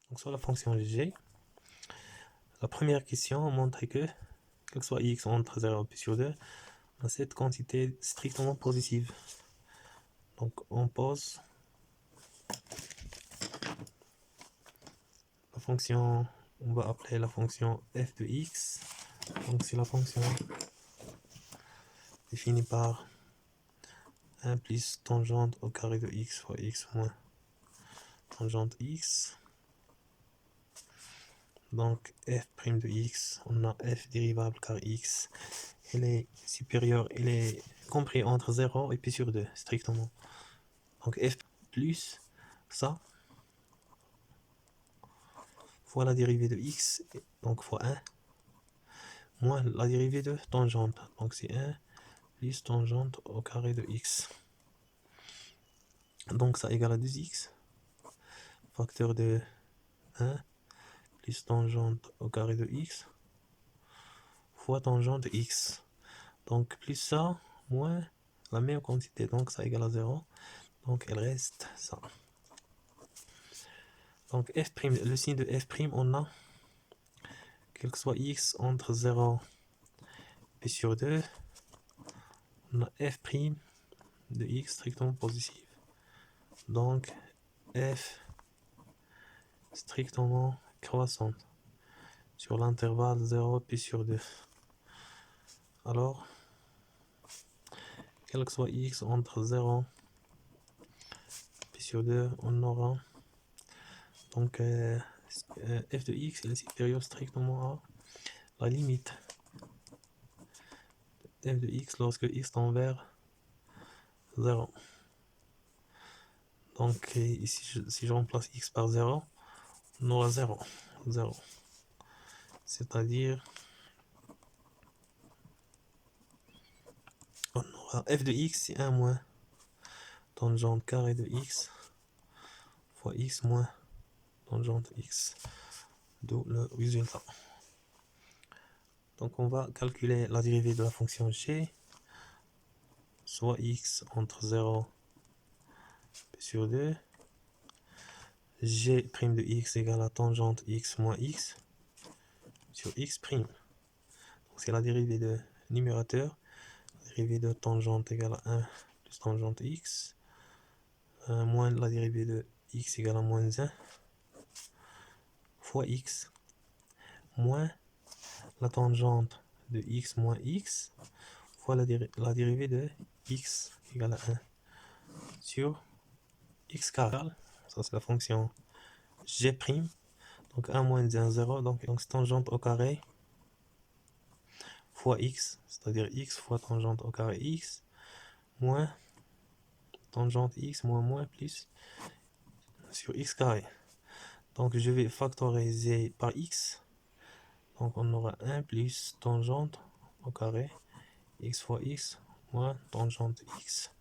Donc sur la fonction g, la première question montre que, quel que soit x entre 0 et pi sur 2, on a cette quantité strictement positive. Donc on pose la fonction, on va appeler la fonction f de x. Donc c'est la fonction définie par 1 plus tangente au carré de x fois x moins tangente x. Donc f' de x, on a f dérivable car x, il est supérieur, il est compris entre 0 et pi sur 2, strictement. Donc f plus ça, fois la dérivée de x, donc fois 1, moins la dérivée de tangente, donc c'est 1 plus tangente au carré de x. Donc ça égale à 2x, facteur de 1 plus tangente au carré de x, fois tangente x. Donc plus ça, moins la même quantité, donc ça égale à 0. Donc il reste ça. Donc f', le signe de f', on a, quel que soit x entre 0 et sur 2, on a f' de x strictement positif. Donc f strictement croissante sur l'intervalle 0 pi sur 2. Alors, quel que soit x entre 0 pi sur 2, on aura donc f de x est supérieur strictement à la limite f de x lorsque x tend vers 0. Donc ici, si je remplace x par 0, on aura 0. 0. C'est-à-dire, on aura f de x, c'est 1 moins tangente carré de x fois x moins tangente x. D'où le résultat. Donc on va calculer la dérivée de la fonction g, soit x entre 0 sur 2, g' de x égale à tangente x moins x sur x'. Donc c'est la dérivée de numérateur, la dérivée de tangente égale à 1 plus tangente x, moins la dérivée de x égale à moins 1 fois x, moins la tangente de x moins x fois la dérivée de x égale à 1 sur x carré. Ça c'est la fonction g'. Donc 1 moins 1, 0. Donc c'est tangente au carré fois x, c'est-à-dire x fois tangente au carré x, moins tangente x moins moins plus sur x carré. Donc je vais factoriser par x. Donc on aura 1 plus tangente au carré x fois x moins tangente x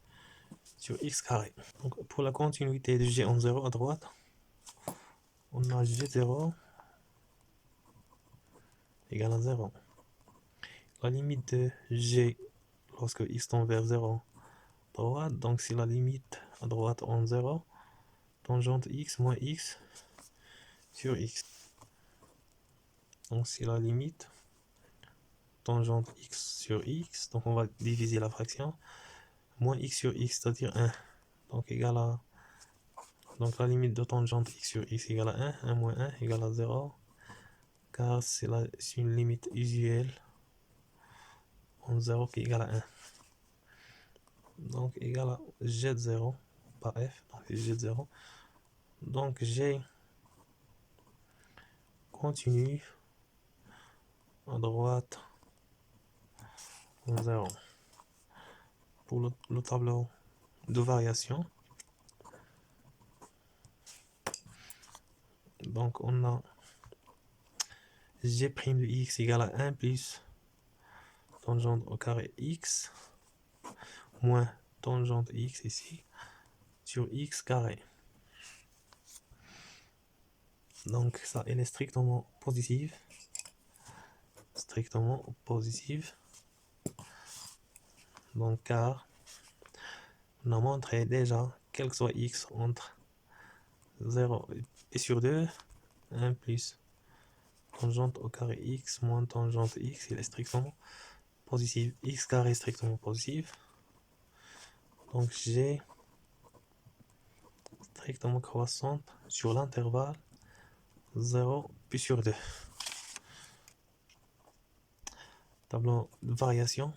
sur x carré. Donc pour la continuité de g en 0 à droite, on a g0 égale à 0. La limite de g lorsque x tend vers 0 à droite, donc c'est la limite à droite en 0, tangente x moins x sur x. Donc c'est la limite tangente x sur x, donc on va diviser la fraction, moins x sur x, c'est-à-dire 1, donc égal à, donc la limite de tangente x sur x égale à 1, 1 moins 1 égale à 0, car c'est une limite usuelle en 0 qui est égale à 1. Donc égal à g0 par f, donc c'est g0. Donc g continue à droite en 0. Pour le tableau de variation, donc on a g' de x égale à 1 plus tangente au carré x moins tangente x ici sur x carré. Donc ça, elle est strictement positive. Strictement positive. Donc car on a montré déjà, quel que soit x entre 0 et sur 2, 1 plus tangente au carré x moins tangente x, il est strictement positif. X carré est strictement positif. Donc g strictement croissante sur l'intervalle 0 puis sur 2. Tableau de variation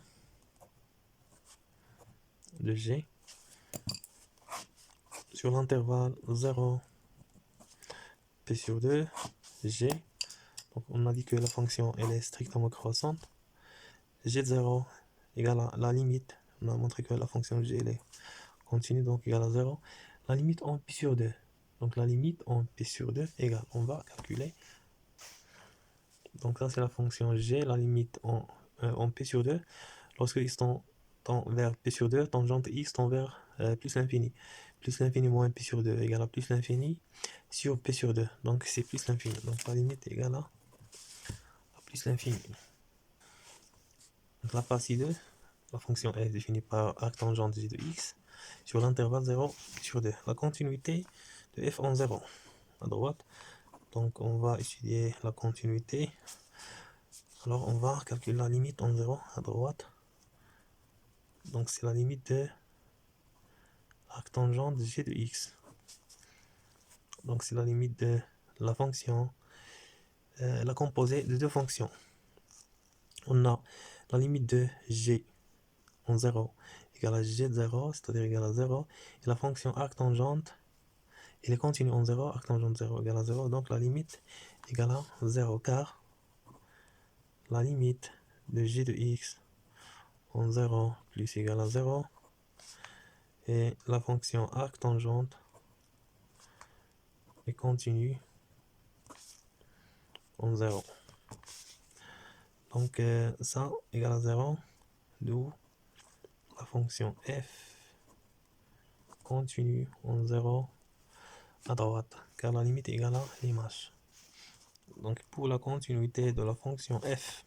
de g sur l'intervalle 0 p sur 2 g. Donc on a dit que la fonction elle est strictement croissante. G de 0 égale à la limite. On a montré que la fonction g elle est continue, donc égale à 0. La limite en pi sur 2. Donc la limite en pi sur 2 égale, on va calculer. Donc ça c'est la fonction g, la limite en p sur 2. Lorsque x tend vers p sur 2, tangente x tend vers plus l'infini. Plus l'infini moins p sur 2 égale à plus l'infini sur p sur 2. Donc c'est plus l'infini. Donc la limite égale à plus l'infini. Donc la partie 2, la fonction est définie par arc tangente g de x sur l'intervalle 0 sur 2. La continuité de f en 0 à droite. Donc on va étudier la continuité. Alors on va calculer la limite en 0 à droite. Donc c'est la limite de arc tangente g de x. Donc c'est la limite de la fonction, la composée de deux fonctions. On a la limite de g en 0 égale à g de 0, c'est-à-dire égale à 0. Et la fonction arc tangente, elle est continue en 0, arc tangente 0 égale à 0. Donc la limite égale à 0, car la limite de g de x en 0 plus égale à 0. Et la fonction arc tangente est continue en 0. Donc ça égale à 0, d'où la fonction f continue en 0 à droite, car la limite est égale à l'image. Donc pour la continuité de la fonction f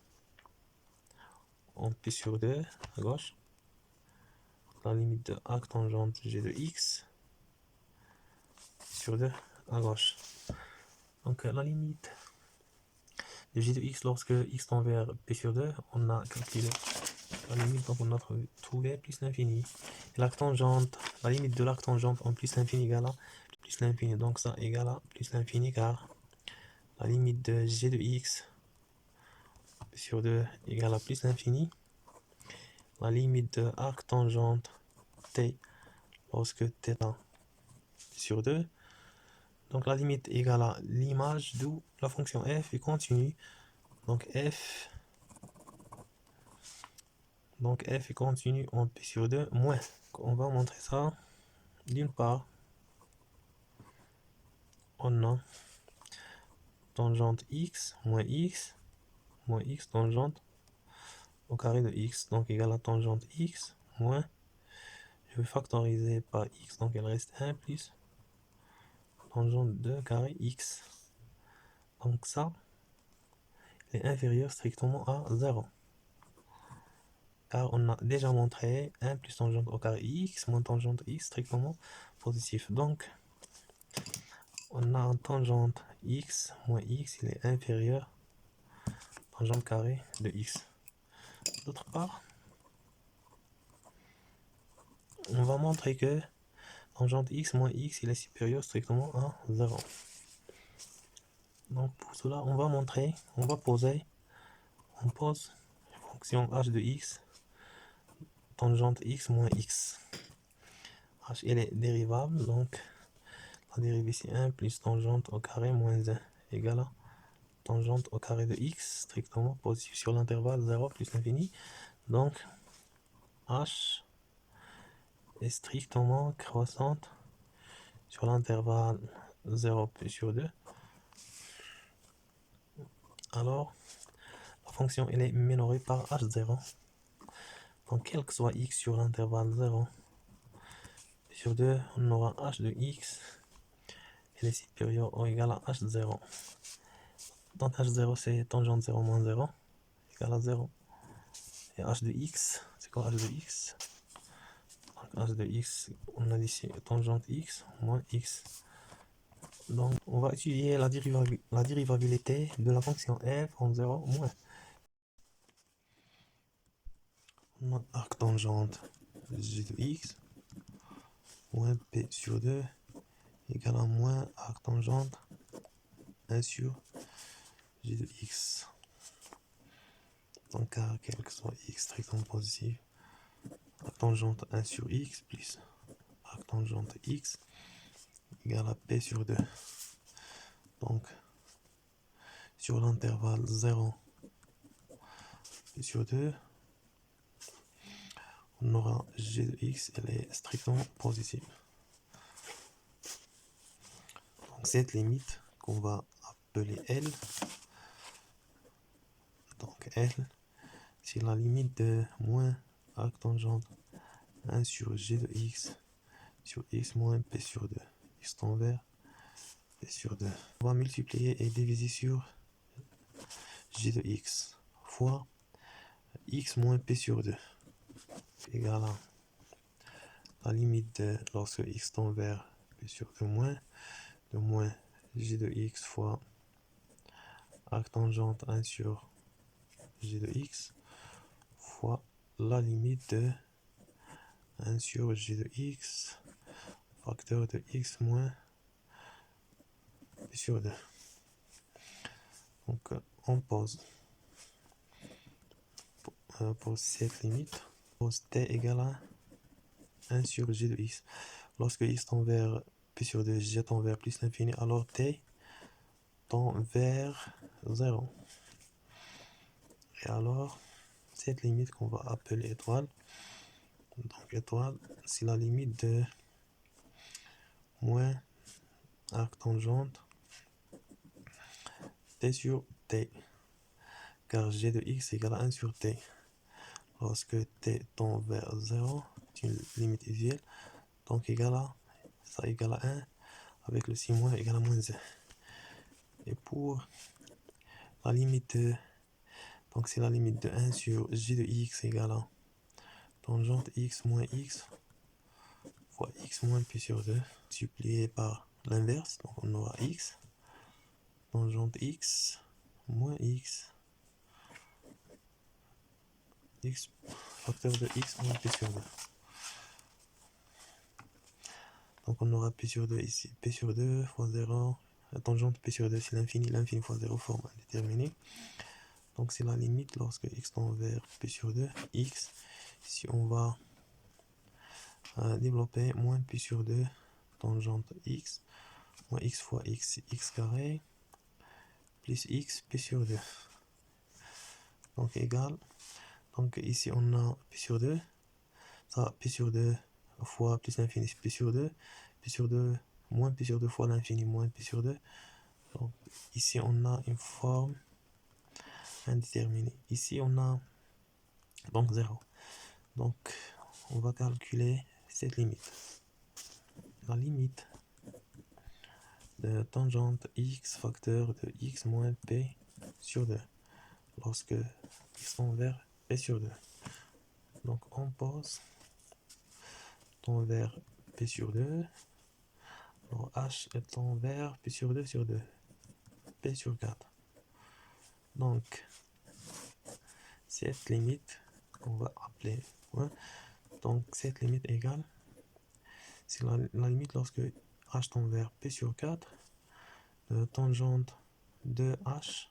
en p sur 2 à gauche, la limite de arc tangente g de x sur 2 à gauche. Donc la limite de g de x lorsque x tend vers p sur 2, on a calculé la limite, donc on a trouvé plus l'infini. L'arc tangente, la limite de l'arc tangente en plus l'infini égale à plus l'infini. Donc ça égale à plus l'infini, car la limite de g de x sur 2 égale à plus l'infini. La limite de arc tangente t lorsque t tend sur 2. Donc la limite égale à l'image, d'où la fonction f est continue. Donc f est continue en p sur 2 moins. On va montrer ça. D'une part, on a tangente x moins x tangente au carré de x, donc égal à tangente x moins, je vais factoriser par x, donc il reste 1 plus tangente de carré x. Donc ça est inférieur strictement à 0. Car on a déjà montré 1 plus tangente au carré x moins tangente x strictement positif. Donc on a un tangente x moins x, il est inférieur à tangente carré de x. D'autre part, on va montrer que tangente x moins x, il est supérieur strictement à 0. Donc pour cela, on va montrer, on pose fonction h de x, tangente x moins x. H, elle est dérivable, donc la dérivée c'est 1 plus tangente au carré moins 1 égale à tangente au carré de x, strictement positif sur l'intervalle 0 plus l'infini. Donc h est strictement croissante sur l'intervalle 0 plus sur 2. Alors, la fonction elle est minorée par h0. Donc, quel que soit x sur l'intervalle 0 sur 2, on aura h de x, elle est supérieure ou égale à h0. Donc, h0 c'est tangente 0 moins 0, égale à 0. Et h de x, c'est quoi h de x? Donc, h de x, on a ici tangente x moins x. Donc, on va étudier la dérivabilité de la fonction f en 0 moins. Notre arc tangente g de x moins p sur 2 égale à moins arc tangente 1 sur g de x. Donc, à quel que soit x strictement positif, arc tangente 1 sur x plus arc tangente x égale à p sur 2. Donc, sur l'intervalle 0 p sur 2, on aura g de x, elle est strictement positive. Donc, cette limite qu'on va appeler L, donc L, c'est la limite de moins arc tangente 1 sur g de x sur x moins p sur 2. X tend vers p sur 2. On va multiplier et diviser sur g de x fois x moins p sur 2 égale à la limite de lorsque x tend vers p sur 2 moins de moins g de x fois arc tangente 1 sur g de x fois la limite de 1 sur g de x facteur de x moins p sur 2. Donc on pose pour cette limite, pose t égale à 1 sur g de x. Lorsque x tend vers p sur 2, g tend vers plus l'infini, alors t tend vers 0. Et alors, cette limite qu'on va appeler étoile, donc étoile, c'est la limite de moins arc tangente t sur t, car g de x égale à 1 sur t. Lorsque t tend vers 0, c'est une limite usuelle, donc ça égale à 1, avec le signe moins égale à moins 1. Et pour la limite de, donc c'est la limite de 1 sur g de x égale à tangente x moins x fois x moins p sur 2, multiplié par l'inverse, donc on aura x, tangente x moins x facteur de x moins p sur 2. Donc on aura p sur 2 ici, p sur 2 fois 0, la tangente p sur 2 c'est l'infini, l'infini fois 0 forme indéterminée. Donc c'est la limite lorsque x tend vers p sur 2, x, si on va développer moins p sur 2, tangente x, moins x fois x, x carré, plus x p sur 2. Donc égal, donc ici on a p sur 2, ça p sur 2 fois plus l'infini c'est p sur 2 moins p sur 2 fois l'infini moins p sur 2. Donc ici on a une forme indéterminée. Ici on a donc 0. Donc on va calculer cette limite. La limite de tangente x facteur de x moins p sur 2 lorsque x tend vers p sur 2. Donc on pose tend vers p sur 2. Alors h tend vers p sur 2 sur 2. P sur 4. Donc cette limite qu'on va appeler point. Donc cette limite égale, c'est la limite lorsque h tend vers p sur 4 de tangente de h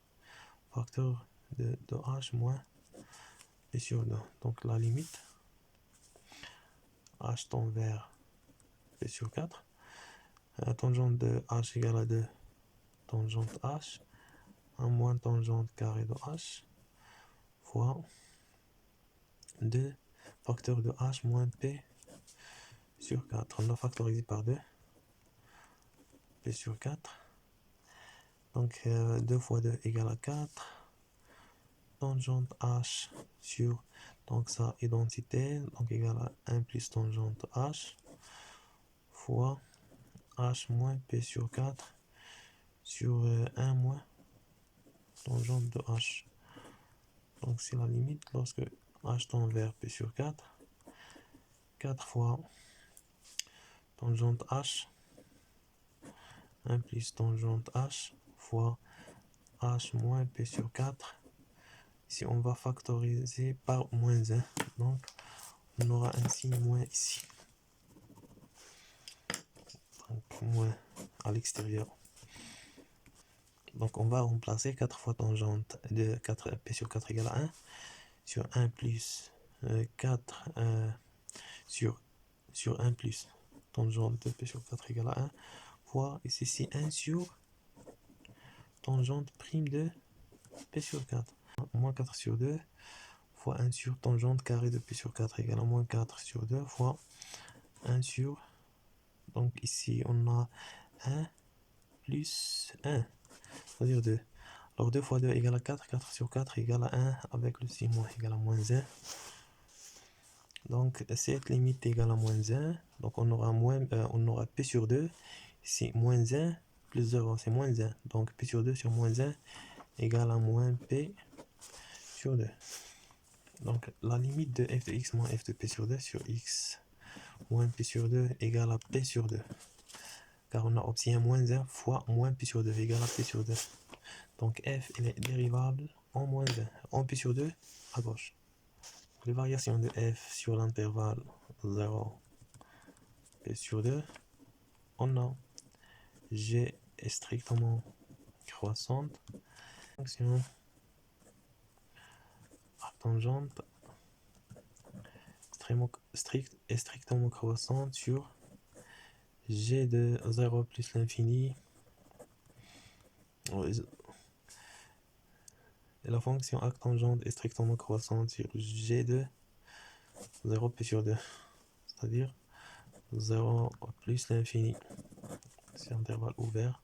facteur de h moins p sur 2. Donc la limite h tend vers p sur 4, tangente de h égale à 2 tangente h, 1 moins tangente carré de h fois 2 facteur de h moins p sur 4. On a factorisé par 2 p sur 4. Donc 2 fois 2 égale à 4. Tangente h sur, donc sa identité, donc égale à 1 plus tangente h fois h moins p sur 4 sur 1 moins tangente de h. Donc c'est la limite lorsque h tend vers p sur 4. 4 fois tangente h 1 plus tangente h fois h moins p sur 4. Si on va factoriser par moins 1, donc on aura un signe moins ici. Donc moins à l'extérieur. Donc on va remplacer 4 fois tangente de 4p sur 4 égale à 1 sur 1 plus 4 sur 1 plus tangente de p sur 4 égale à 1 fois ici 1 sur tangente prime de p sur 4. Moins 4 sur 2 fois 1 sur tangente carré de p sur 4 égale à moins 4 sur 2 fois 1 sur... Donc ici on a 1 plus 1, c'est-à-dire 2. Alors 2 fois 2 égale à 4, 4 sur 4 égale à 1 avec le signe moins égale à moins 1. Donc cette limite égale à moins 1, donc on aura p sur 2, ici moins 1 plus 0, c'est moins 1. Donc p sur 2 sur moins 1 égale à moins p sur 2. Donc la limite de f de x moins f de p sur 2 sur x moins p sur 2 égale à p sur 2. Car on a obtenu moins 1 fois moins p sur 2 égale à p sur 2. Donc f est dérivable en moins 1, en p sur 2 à gauche. Les variations de f sur l'intervalle 0, p sur 2, on a g est strictement croissante, fonction à tangente strictement croissante sur g de 0 plus l'infini. Et la fonction arctangente est strictement croissante sur g de 0 p sur 2, c'est-à-dire 0 plus l'infini. C'est un intervalle ouvert.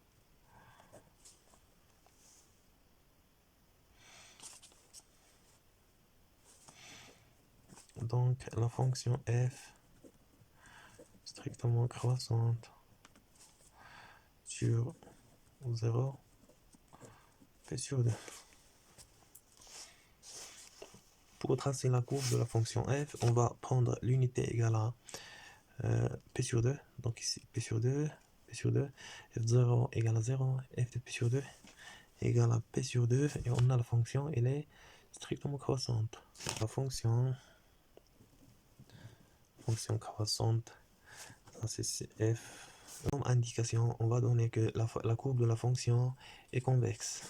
Donc la fonction f strictement croissante sur 0 p sur 2. Pour tracer la courbe de la fonction f, on va prendre l'unité égale à p sur 2. Donc ici p sur 2, f0 égale à 0, f de p sur 2 égale à p sur 2. Et on a la fonction, elle est strictement croissante. La fonction croissante, ça c'est f. Comme indication, on va donner que la courbe de la fonction est convexe.